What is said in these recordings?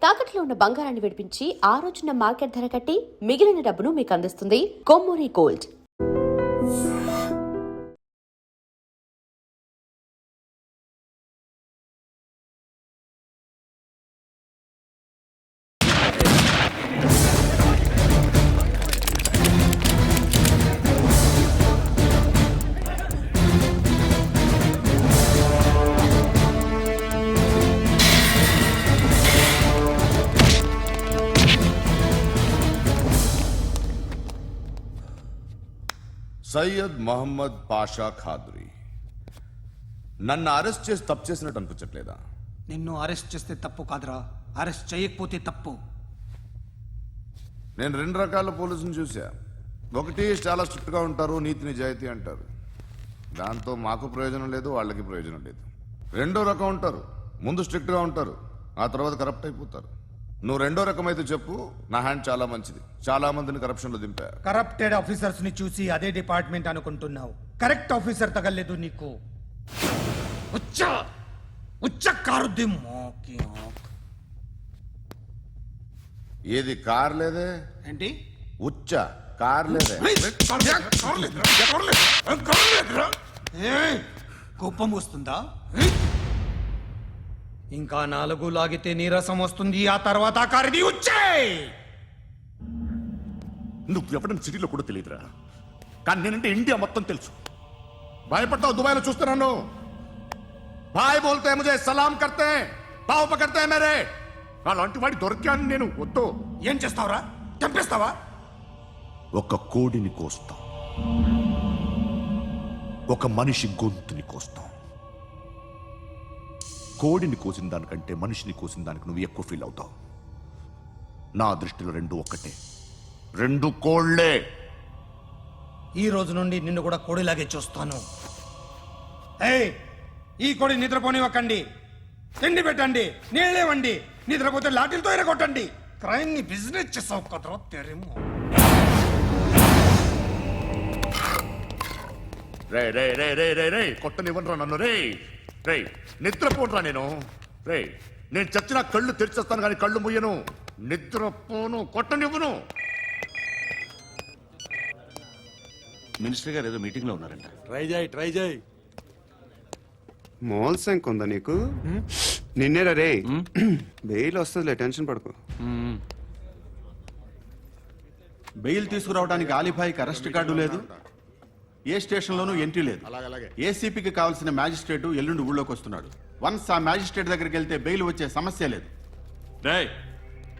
తాకట్లో ఉన్న బంగారాన్ని విడిపించి ఆ రోజున మార్కెట్ ధర కట్టి మిగిలిన డబ్బును మీకు అందిస్తుంది కొమ్మూరి గోల్డ్. సయ్యద్ మహమ్మద్ పాషా ఖాద్రీ నన్ను అరెస్ట్ చేసి తప్పు చేసినట్టు అనిపించట్లేదా? నిన్ను అరెస్ట్ చేస్తే తప్పు కాదురా, అరెస్ట్ చేయకపోతే తప్పు. నేను రెండు రకాల పోలీసుని చూసా. ఒకటి చాలా స్ట్రిక్ట్గా ఉంటారు, నీతి నిజాయితీ అంటారు, దాంతో మాకు ప్రయోజనం లేదు, వాళ్ళకి ప్రయోజనం లేదు. రెండో రకం ఉంటారు, ముందు స్ట్రిక్ట్గా ఉంటారు, ఆ తర్వాత కరప్ట్ అయిపోతారు. నువ్వు రెండో రకం అయితే చెప్పు. నా హ్యాండ్ చాలా మంచిది, చాలా మందిని కరప్షన్లో దింపా. కరప్టెడ్ ఆఫీసర్స్ ని చూసి అదే డిపార్ట్మెంట్ అనుకుంటున్నావు. కరెక్ట్ ఆఫీసర్ తగలేదు నీకు. కారుద్ది మోకి. ఏది కార్ లేదే? ఏంటి ఉచ్చ కార్ లేదే? కోపం వస్తుందా? ఇంకా 4 లాగితే నీరసం వస్తుంది, ఆ తర్వాత కారిది వచ్చే. నువ్వు ఎవడని సిటీలో కూడా తెలియదురా, కానీ నేనంటే ఇండియా మొత్తం తెలుసు. భయపడతావు? దుబాయ్లో చూస్తున్నాను. భాయ్ బోల్తే ముజే సలాం కర్తే పావు పకర్తే మేరే. అలాంటి వాడి దొరికాను నేను. వద్దు. ఏం చేస్తావురా? చంపేస్తావా? ఒక కోడిని కోస్తాం, ఒక మనిషి గొంతుని కోస్తాం. కోడిని కోసిన దానికంటే మనిషిని కోసిన దానికి నువ్వు ఎక్కువ ఫీల్ అవుతావు. నా దృష్టిలో రెండు ఒక్కటే, రెండు కోళ్లే. ఈ రోజు నుండి నిన్ను కూడా కోడిలాగే చూస్తాను. ఏయ్, ఈ కోడి నిద్రపోనివ్వకండి. తిండి పెట్టండి, నీళ్ళేవండి. నిద్రపోతే లాఠీలతో ఎరగొట్టండి. క్రైమ్ ని బిజినెస్ చేసావు కదరా తెరేమో. రే రే రే రే రే రే కొట్టనివ్వనరా నన్ను. రే రే నిద్రపోనరా నేను. రే నేను చచ్చిన కళ్ళు తెరిచేస్తాను కానీ కళ్ళు ముయ్యను. నిద్రపోను, కొట్టనివ్వను. మినిస్టర్ గారు ఏదో మీటింగ్ లో ఉన్నారంట. ట్రై చేయి. మోల్ సంక్ ఉందా నీకు? నిన్నేరా రే. బెయిల్ వస్తుందిలే, టెన్షన్ పడుకో. బెయిల్ తీసుకురావడానికి ఆలిభాయికి అరెస్ట్ కార్డు లేదు, ఏ స్టేషన్లోనూ ఎంట్రీ లేదు. ఏసీపీకి కావాల్సిన మ్యాజిస్ట్రేటు ఎల్లుండి ఊళ్ళోకి వస్తున్నాడు. వన్స్ ఆ మ్యాజిస్ట్రేట్ దగ్గరికి వెళ్తే బెయిల్ వచ్చే సమస్య లేదు.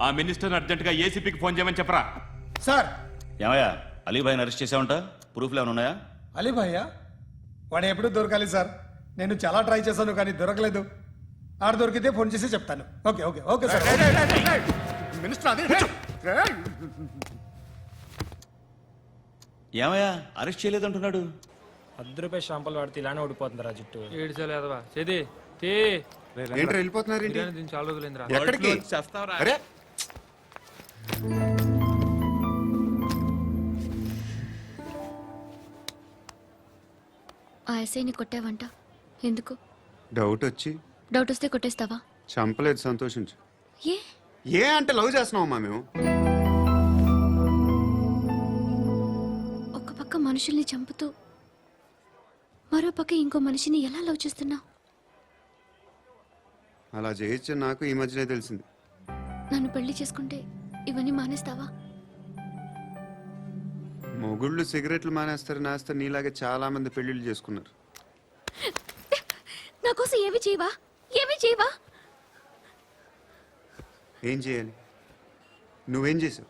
ఆ మినిస్టర్ అర్జెంట్ గా ఏసీపీకి ఫోన్ చేయమని చెప్పరా. సార్, ఏమయ్యా అలీభాయిని అరెస్ట్ చేసావంట? ప్రూఫ్లు ఏమైనా ఉన్నాయా? అలీభయ్యా వాడు ఎప్పుడు దొరకాలి సార్. నేను చాలా ట్రై చేశాను కానీ దొరకలేదు. ఆడ దొరికితే ఫోన్ చేసి చెప్తాను. Okay okay okay sir. Minister అదే. ఏమయ్యా అరెస్ట్ చేయలేదంటున్నాడు? ₹10 షాంపూలు వాడితే ఇలానే ఓడిపోతుందిరా జుట్టు. ఏడ్చలేదవా చేది తీ. ఏంట్రా వెళ్ళిపోతున్నారు? దీన్ని చాలా రోజులైందిరా. ఎక్కడికి? అరే ఆ ఎస్ఐని కొట్టావంట, ఎందుకు? డౌట్ వచ్చి. డౌట్ వస్తే కొట్టేస్తావా? చంపలేదు, సంతోషించు. ఏ ఏ అంటే లవ్ చేస్తున్నావమ్మా మేము. ఒక పక్క మనుషుల్ని చంపుతూ మరో పక్క ఇంకో మనిషిని ఎలా లవ్ చేస్తున్నావు? అలా చేయొచ్చు నాకు ఈ మధ్యనే తెలిసింది. నన్ను పెళ్లి చేసుకుంటే ఇవన్నీ మానేస్తావా? మొగుళ్ళు సిగరెట్లు మానేస్తారు, నేస్తారు. నీలాగే చాలా మంది పెళ్లిళ్ళు చేసుకున్నారు. నా కోసం ఏమి చేయవా? ఏమి చేయవా? ఏం చేయాలి? నువ్వేం చేసావు?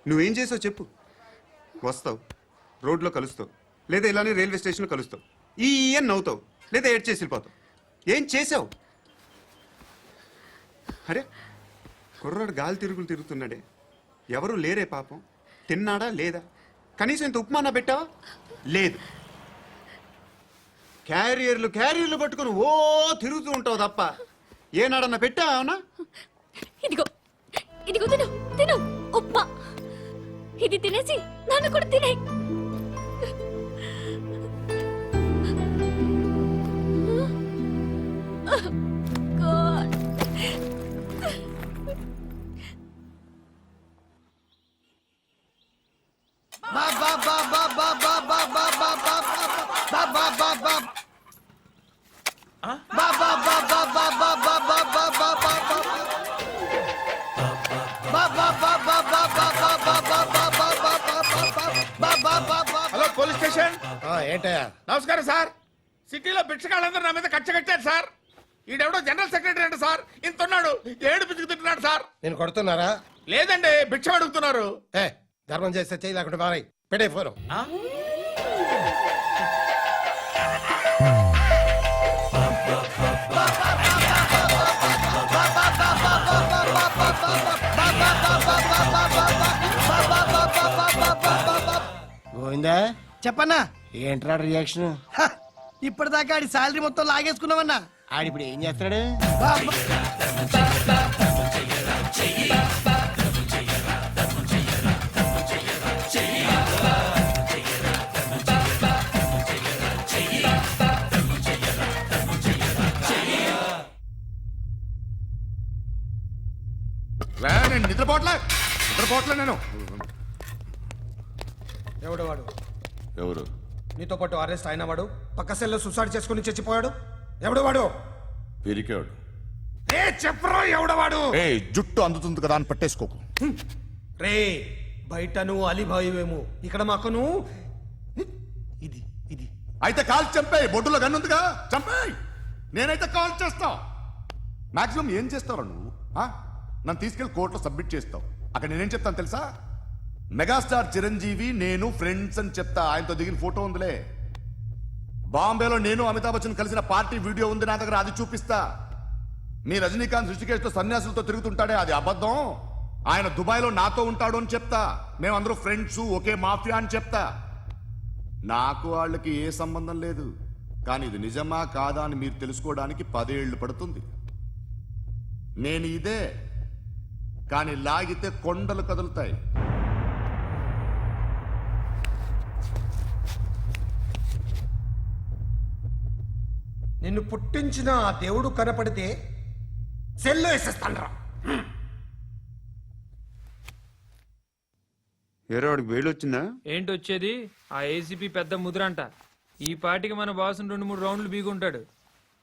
నువ్వేం చేసావు చెప్పు. వస్తావు, రోడ్లో కలుస్తావు, లేదా ఇలానే రైల్వే స్టేషన్లో కలుస్తావు. ఈ అని నవ్వుతావు, లేదా ఏడ్ చేసి వెళ్ళిపోతావు. ఏం చేసావు? అరే కుర్రాడు గాలి తిరుగులు తిరుగుతున్నాడే, ఎవరు లేరే పాపం. తిన్నాడా లేదా? కనీసం ఇంత ఉప్మానా పెట్టావా? లేదు. క్యారియర్లు పట్టుకుని ఓ తిరుగుతూ ఉంటావు తప్ప ఏనాడన్నా పెట్టావా? ఇదిగో ఇదిగో తిను తిను ఉప్మా. ఇది తినేసి నన్ను కూడా తినే. Hello police station. ఏంటయ్యా? నమస్కారం సార్. సిటీలో భిక్షగాళ్ళందరూ నా మీద కక్ష కట్టారు సార్. ఈడెవడో జనరల్ సెక్రటరీ అంట సార్. ఇంత ఉన్నాడు, ఏడు పిచ్చుకు తింటున్నాడు సార్. నేను కొడుతున్నారా? లేదండి, భిక్ష అడుగుతున్నారు. ఏ ధర్మం చేస్తే చెయ్యి, లేకుంటే మారాయి. పెట్టే ఫోను. గోవిందా చెప్పన్నా. ఏంట్రా రియాక్షన్? ఇప్పటిదాకా ఆడి శాలరీ మొత్తం లాగేసుకున్నావన్నా. ఆడిప్పుడు ఏం చేస్తున్నాడు? నేను నిద్రపోవట్లే నేను. ఎవడు వాడు? ఎవరు? నీతో పాటు అరెస్ట్ అయిన వాడు, పక్క సెల్లో సూసైడ్ చేసుకుని చచ్చిపోయాడు. ఎవడు వాడు? పిరికాడు. ఏ చెప్పరా ఎవడవాడు? ఏ జుట్టు అందుతుంది కదా అని పట్టేసుకోకు. రే బయట నువ్వు అలీబాయివేమో, ఇక్కడ మాకు నువ్వు ఇది ఇది. అయితే కాల్ చంపేయి. బొడ్డులో గన్నుందిగా, చంపేయి. నేనైతే కాల్ చేస్తా. మాక్సిమం ఏం చేస్తావు నువ్వు? నన్ను తీసుకెళ్లి కోర్టులో సబ్మిట్ చేస్తావు. అక్కడ నేనేం చెప్తాను తెలుసా? మెగాస్టార్ చిరంజీవి నేను ఫ్రెండ్స్ అని చెప్తా. ఆయనతో దిగిన ఫోటో ఉందిలే. బాంబేలో నేను అమితాబ్ బచ్చన్ కలిసిన పార్టీ వీడియో ఉంది నా దగ్గర, అది చూపిస్తా. మీ రజనీకాంత్ ఋషికేష్ తో సన్యాసులతో తిరుగుతుంటాడే, అది అబద్ధం. ఆయన దుబాయ్ లో నాతో ఉంటాడు అని చెప్తా. మేమందరూ ఫ్రెండ్స్, ఒకే మాఫియా అని చెప్తా. నాకు వాళ్ళకి ఏ సంబంధం లేదు. కానీ ఇది నిజమా కాదా అని మీరు తెలుసుకోవడానికి 10 ఏళ్లు పడుతుంది. నేను ఇదే, కానీ లాగితే కొండలు కదులుతాయి. నిన్ను పుట్టించిన ఆ దేవుడు కనపడితే సెల్లో వేసేస్తానరా. ఏరో వాడికి వేలు వచ్చిందా? ఏంటి వచ్చేది? ఆ ఏసీపీ పెద్ద ముద్రంట. ఈ పాటికి మన బాసును 2-3 రౌండ్లు బీగుంటాడు.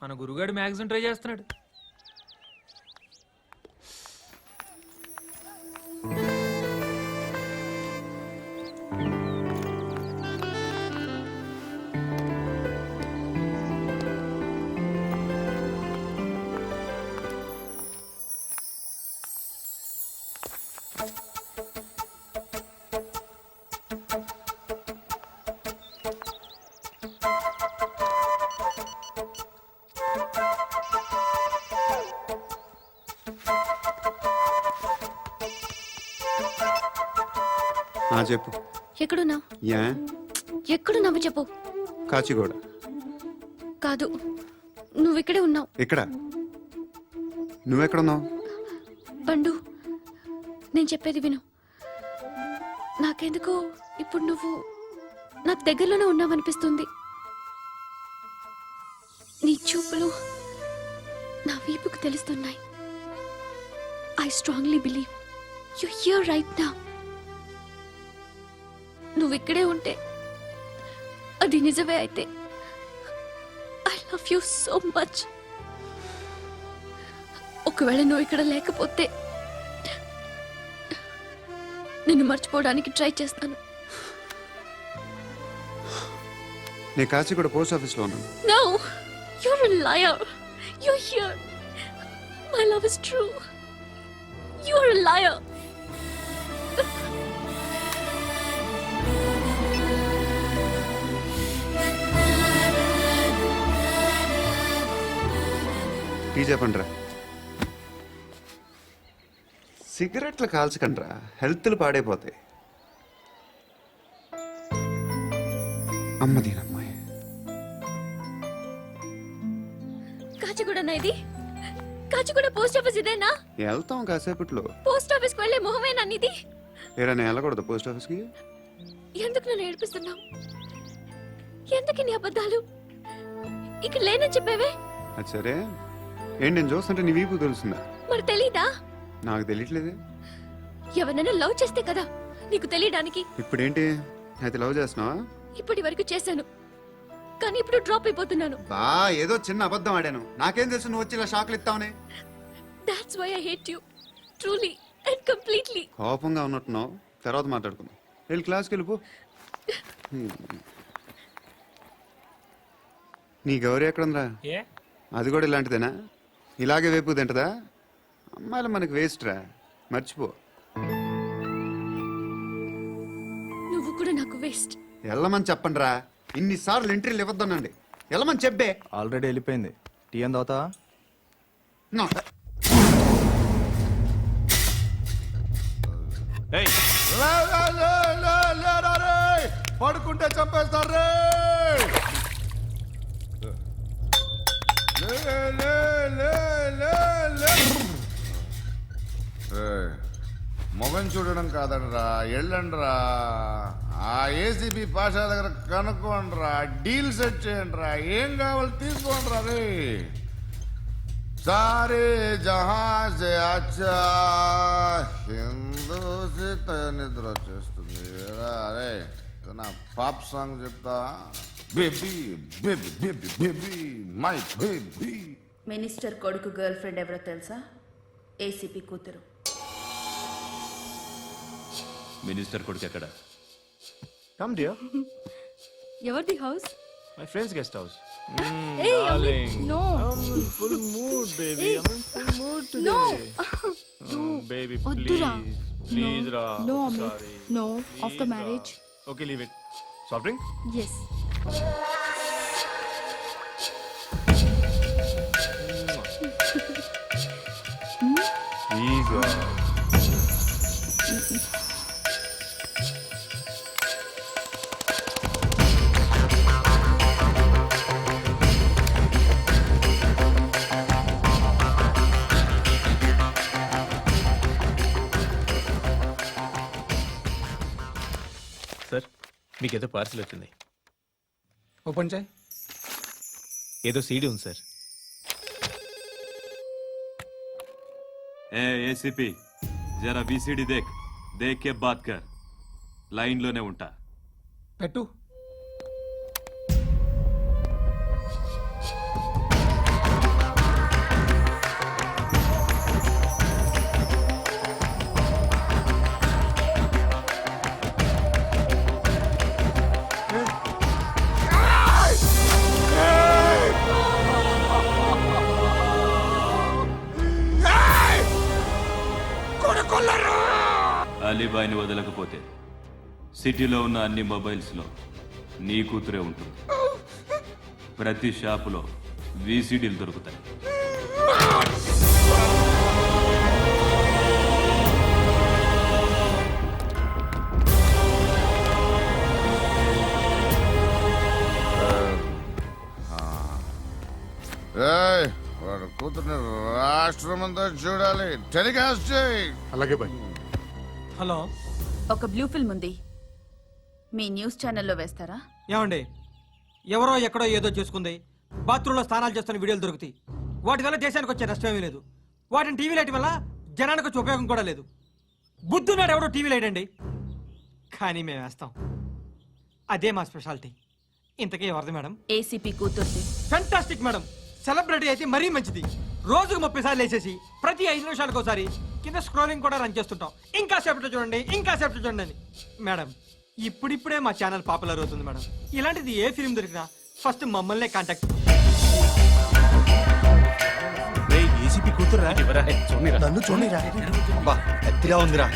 మన గురుగాడు మ్యాక్సిమం ట్రై చేస్తున్నాడు. చెప్పు. ఎక్కడున్నావు? యా ఎక్కడున్నావు చెప్పు. కాచిగూడ. కాదు, నువ్వు ఇక్కడే ఉన్నావు. ఇక్కడ నువ్వెక్కడున్నావు? పండు, నేను చెప్పేది విను. నాకెందుకో ఇప్పుడు నువ్వు నాకు దగ్గరలోనే ఉన్నావనిపిస్తుంది. నీ చూపులు నా వీపుకు తెలుస్తున్నాయి. I strongly believe you here right now. నువ్వు ఇక్కడే ఉంటే అది నిజమే అయితే I love you so much. ఒకవేళ నువ్వు ఇక్కడ లేకపోతే నిన్ను మర్చిపోవడానికి ట్రై చేస్తాను. నేను కాచిగూడ పోస్ట్ ఆఫీస్లో ఉన్నాను. No, you're a liar. You're here. My love is true. You're a liar. Tea చెప్పండిరా. సిగరెట్లు కాల్చకండ్రా, హెల్త్లు పాడైపోతాయి. అమ్మదీనమ్మాయి. కాచిగూడనా ఇది? కాచిగూడ పోస్ట్ ఆఫీస్ ఇదేనా? వెళ్తాం కాసేపట్లో. పోస్ట్ ఆఫీస్ కి వెళ్ళే మొహమేనా నీది? ఏరా నేను వెళ్ళకూడదు పోస్ట్ ఆఫీస్కి? ఎందుకు నన్ను ఏడిపిస్తున్నావు? ఎందుకు నీ అబద్ధాలు? ఇక్కడ లేనని చెప్పేవే. అది సరే, ఏంటి నేను చూస్తుంటే నీ వీపు తెలుస్తుందా? మరి తెలీదా? నాకు తెలియట్లేదే. ఎవరైనా లవ్ చేస్తే కదా నీకు తెలియడానికి. ఇప్పుడేంటి అయితే లవ్ చేస్తున్నావా? ఇప్పటి వరకు చేశాను, కానీ ఇప్పుడు డ్రాప్ అయిపోతున్నాను. బా ఏదో చిన్న అబద్ధం ఆడాను. నాకేం తెలుసు నువ్వు వచ్చి ఇలా షాక్లు ఇస్తావని. That's why I hate you truly and completely. కోపంగా ఉన్నట్టున్నావు, తర్వాత మాట్లాడుకుందాం. వెళ్ళి క్లాస్కి వెళ్ళిపో. నీ గౌరీ ఎక్కడుందా? ఏ అది కూడా ఇలాంటిదేనా? ఇలాగే వేపు తింటదా? అమ్మాయిలు మనకి వేస్ట్ రా, మర్చిపో. నువ్వు కూడా నాకు వేస్ట్. వెళ్ళమని చెప్పండి రా. ఇన్నిసార్లు ఎంట్రీలు ఇవ్వద్దనండి. వెళ్ళమని చెప్పే. ఆల్రెడీ వెళ్ళిపోయింది. టీ అని తాగుతావా? నా. ఏయ్, పడుకుంటే చంపేస్తారు రే. మొగం చూడడం కాదండ్రా, వెళ్ళండ్రా. ఆ ఏసీబీ పాషా దగ్గర కనుక్కోండిరా, డీల్ సెట్ చేయండిరా, ఏం కావాలి తీసుకోండిరా రే. సారే జహా సే అచ్చా హిందూ నిద్ర వచ్చేస్తుంది రే. నా పాప్ సాంగ్ చెప్తా. Baby baby baby baby my baby. Minister కొడుకు గర్ల్ ఫ్రెండ్ ఎవరో తెలుసా? ఏసీపీ కూతురు. మినిస్టర్ కొడుకు ఎక్కడ? Come dear. ఎవరిది house? My friends guest house. Hey, no. Full mood, baby. I'm in full mood today. No. Baby, Oddura. please. Please, Ra. No, Amit. Sorry. No, Please, after Ra. marriage. Okay, leave it. Soft drink? Yes. Please, Ra. Sir, మీకేదో parcel వచ్చింది. Open చేయి. ఏదో CD ఉంది sir. ఏ ACP, జరా VCD దేక్, దేక్ కే బాత్ కర్. లైన్ లోనే ఉంటా. పెట్టు. అలీబాయిని వదలకపోతే సిటీలో ఉన్న అన్ని మొబైల్స్లో నీ కూతురే ఉంటుంది. ప్రతి షాపులో వీసీడీలు దొరుకుతాయి. వాడు కూతుర్ని రాష్ట్రమంతా చూడాలి. టెలికాస్ట్ చేయి. అలాగే బాయ్. హలో, ఒక బ్లూ ఫిల్మ్ ఉంది, మీ న్యూస్ ఛానల్లో వేస్తారా? ఏమండి, ఎవరో ఎక్కడో ఏదో చేసుకుంది, బాత్రూంలో స్నానాలు చేస్తున్న వీడియోలు దొరుకుతాయి. వాటి వల్ల దేశానికి వచ్చే నష్టమేమీ లేదు. వాటిని టీవీ లైట్ వల్ల జనానికి వచ్చే ఉపయోగం కూడా లేదు. బుద్ధున్నాడు ఎవడో టీవీ లైట్ అండి, కానీ మేము వేస్తాం. అదే మా స్పెషాలిటీ. ఇంతకీ ఎవరిది మేడం? ఏసీపీ కూతుర్ది. Fantastic madam. సెలబ్రిటీ అయితే మరీ మంచిది. రోజుకు 30 సార్లు వేసేసి ప్రతి 5 నిమిషాలకు ఒకసారి కింద స్క్రోలింగ్ కూడా రన్ చేస్తుంటాం. ఇంకా సేపట్లో చూడండి, ఇంకా సేపట్లో చూడండి అని. మేడం, ఇప్పుడిప్పుడే మా ఛానల్ పాపులర్ అవుతుంది మేడం. ఇలాంటిది ఏ ఫిల్మ్ దొరికినా ఫస్ట్ మమ్మల్నే కాంటాక్ట్. ఏసీపీ కూతురా? నన్ను చూడరా. ఎత్తిగా ఉందిరా.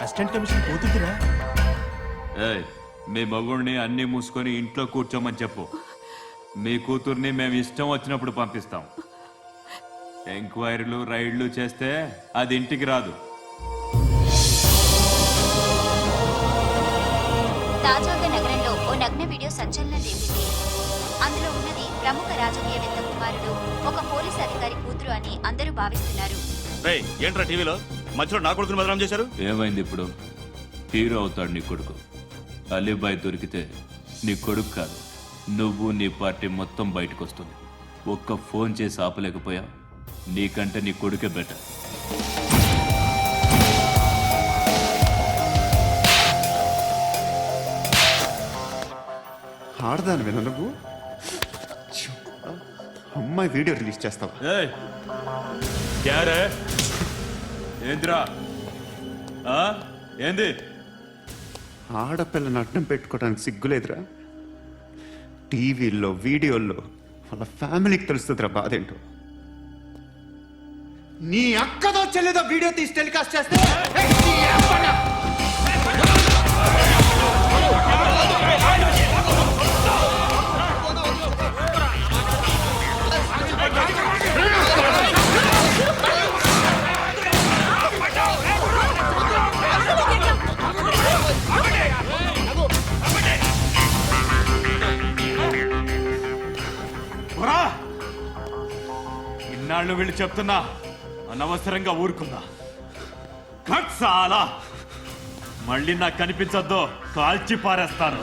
అసిస్టెంట్ కమిషన్ కూతురురా. ఏయ్, మీ మగుడిని అన్ని మూసుకొని ఇంట్లో కూర్చోమని చెప్పు. మీ కూతుర్ని మేము ఇష్టం వచ్చినప్పుడు పంపిస్తాం. ఎంక్వైరీలు రైడ్లు చేస్తే అది ఇంటికి రాదు. తాజాగా నగరంలో ఓ నగ్న వీడియో సంచలనం రేపింది. అందులో ఉన్నది ప్రముఖ రాజకీయవేత్త కుమారుడు, ఒక పోలీస్ అధికారి కూతురు అని అందరూ భావిస్తున్నారు. ఏంట్రా టీవీలో మధ్యలో నా కొడుకుని బదనాం చేశారు? ఏమైంది ఇప్పుడు? హీరో అవుతాడు నీ కొడుకు. అలీబాయ్ దొరికితే నీ కొడుకు కాదు, నువ్వు నీ పార్టీ మొత్తం బయటకు వస్తుంది. ఒక్క ఫోన్ చేసి ఆపలేకపోయా, నీకంటే నీ కొడుకే బెటర్. ఆడదాని విన నువ్వు ఛీ, అమ్మాయి వీడియో రిలీజ్ చేస్తావా? క్యారే ఏంద్రా ఏంది ఆడపిల్లని అడ్డం పెట్టుకోవడానికి సిగ్గులేదురా? టీవీల్లో వీడియోల్లో వాళ్ళ ఫ్యామిలీకి తెలుస్తుందిరా బాధ ఏంటో. నీ అక్కదో చెల్లిదో వీడియో తీసి టెలికాస్ట్ చేస్తే ఇన్నాళ్ళు వీళ్ళు చెప్తున్నా అనవసరంగా ఊరుకుందా చాలా మళ్ళీ నాకు కనిపించొద్దు, కాల్చి పారేస్తాను.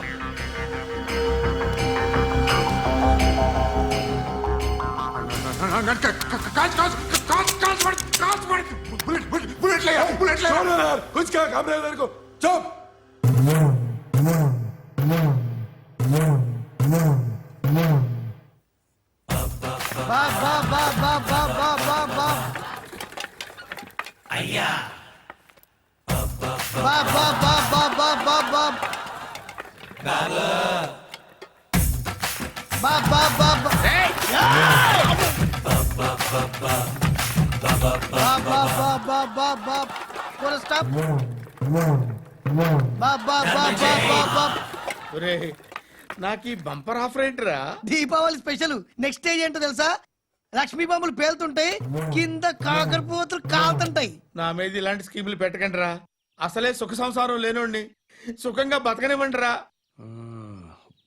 నాకు ఈ బంపర్ ఆఫర్ ఏంటిరా? దీపావళి స్పెషల్ నెక్స్ట్ స్టేజ్ ఏంటో తెలుసా? లక్ష్మీ బాంబులు పేలుతుంటాయి, కింద కాకరపోతులు కాలుతుంటాయి. నా మీద ఇలాంటి స్కీములు పెట్టకండి రా. అసలే సుఖ సంసారం లేనోడిని సుఖంగా బతకనివ్వండి రా.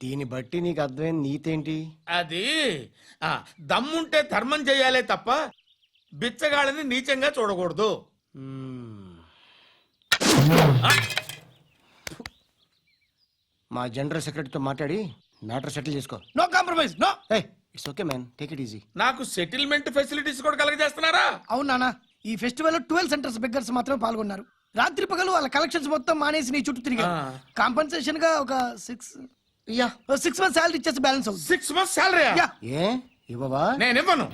దీన్ని బట్టి నీకు అర్థమైన నీతేంటి? అది దమ్ముంటే ధర్మం చెయ్యాలే తప్ప బిచ్చగాళ్ళని నీచంగా చూడకూడదు. మా జనరల్ సెక్రటరీతో మాట్లాడి మ్యాటర్ సెటిల్ చేసుకో. No compromise, no. It's okay man, take it easy. నాకు సెటిల్మెంట్ ఫెసిలిటీస్ కూడా కలగజేస్తున్నారా? అవును నాన్న, ఈ ఫెస్టివల్ లో 12 సెంటర్స్ బెగ్గర్స్ మాత్రమే పాల్గొన్నారు. రాత్రి పగలు వాళ్ళ కలెక్షన్స్ మొత్తం మానేసి నీ చుట్టూ తిరిగారు. కాంపన్సేషన్ గా ఒక 6 మంత్స్ సాలరీ ఇచ్చేసి బ్యాలెన్స్ అవుతుంది. 6 months salary? ఏ ఇవ్వవా? నేను ఇవ్వను.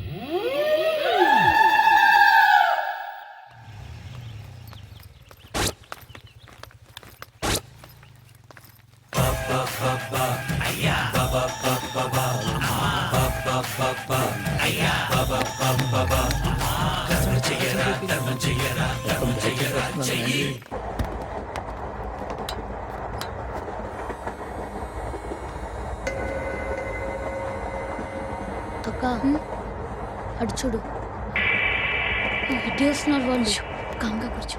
అక్క అటు చూడు, ఇటు వస్తున్నారు వాళ్ళు. కంగా కూర్చో.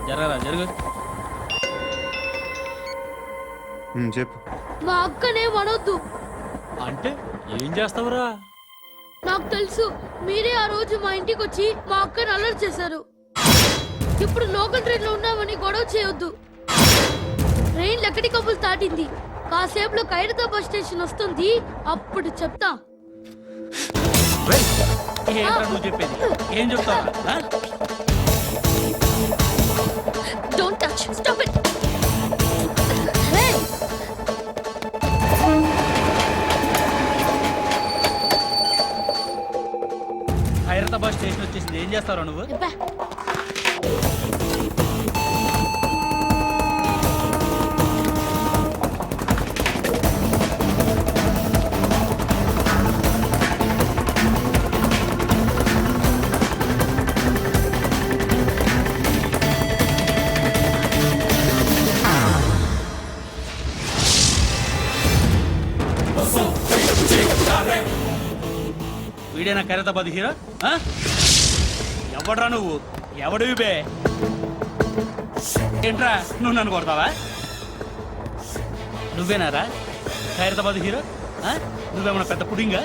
జరగరా జరుగు. చెప్పు. మా అక్కనే వనొద్దు. అంటే ఏం చేస్తావురా? నాకు తెలుసు, మీరే ఆ రోజు మా ఇంటికి వచ్చి మా అక్కని అలర్ట్ చేశారు. ఇప్పుడు లోకల్ ట్రైన్ లో ఉన్నామని గొడవ చేయొద్దు. ట్రైన్ లక్కడి కప్పులు దాటింది. కాసేపులో ఖైరతాబాద్ స్టేషన్ వస్తుంది, అప్పుడు చెప్తా. నువ్వు చెప్పేది ఏం చెప్తావు? Don't touch, stop it. Khairatabad station వచ్చేసింది, ఏం చేస్తావు నువ్వు? వీడేనా ఖైరతాబాద్ హీరో? ఎవడ్రా నువ్వు? ఎవడివి బే? ఏంట్రా నువ్వు నన్ను కొడతావా? నువ్వేనారా ఖైరతాబాద్ హీరో? నువ్వేమన్నా పెద్ద పుడింగా?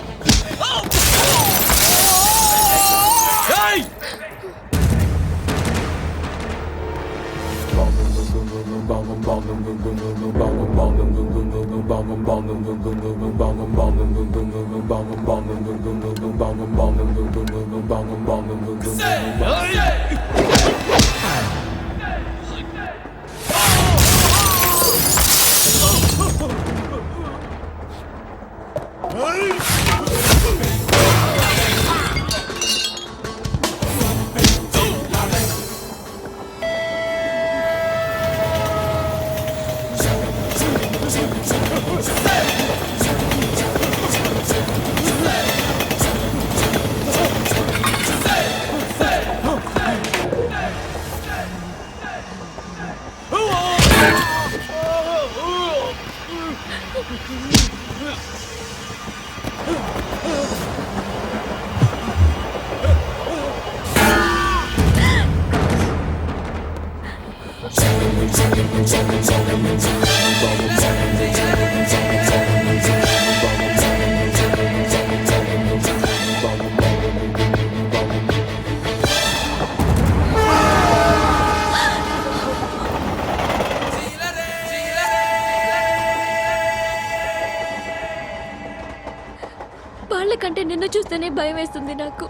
వాళ్ళకంటే నిన్ను చూస్తేనే భయం వేస్తుంది నాకు.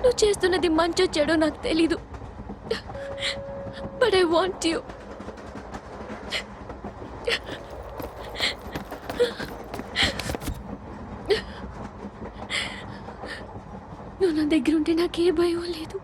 నువ్వు చేస్తున్నది మంచో చెడో నాకు తెలీదు, బట్ ఐ వాంట్ యూ. నువ్వు నా దగ్గర ఉంటే నాకే భయం లేదు.